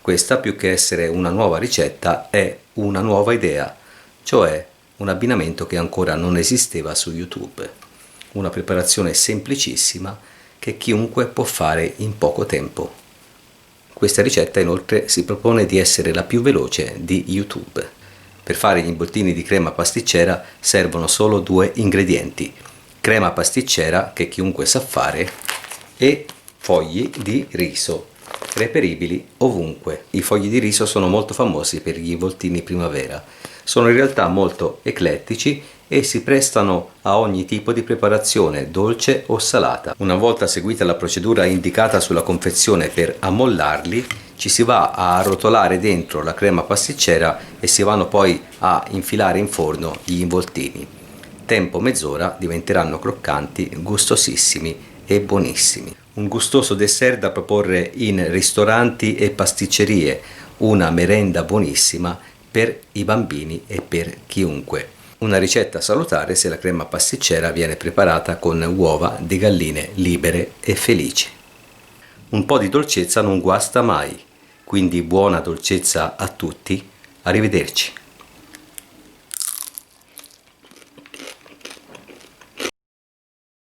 Questa, più che essere una nuova ricetta, è una nuova idea, cioè un abbinamento che ancora non esisteva su YouTube. Una preparazione semplicissima che chiunque può fare in poco tempo. Questa ricetta inoltre si propone di essere la più veloce di YouTube. Per fare gli involtini di crema pasticcera servono solo 2 ingredienti: crema pasticcera, che chiunque sa fare, e fogli di riso, reperibili ovunque. I fogli di riso sono molto famosi per gli involtini primavera. Sono in realtà molto eclettici e si prestano a ogni tipo di preparazione, dolce o salata. Una volta seguita la procedura indicata sulla confezione per ammollarli, ci si va a arrotolare dentro la crema pasticcera e si vanno poi a infilare in forno gli involtini. Tempo mezz'ora, diventeranno croccanti, gustosissimi e buonissimi. Un gustoso dessert da proporre in ristoranti e pasticcerie, una merenda buonissima per i bambini e per chiunque. Una ricetta salutare se la crema pasticcera viene preparata con uova di galline libere e felici. Un po' di dolcezza non guasta mai, quindi buona dolcezza a tutti, arrivederci.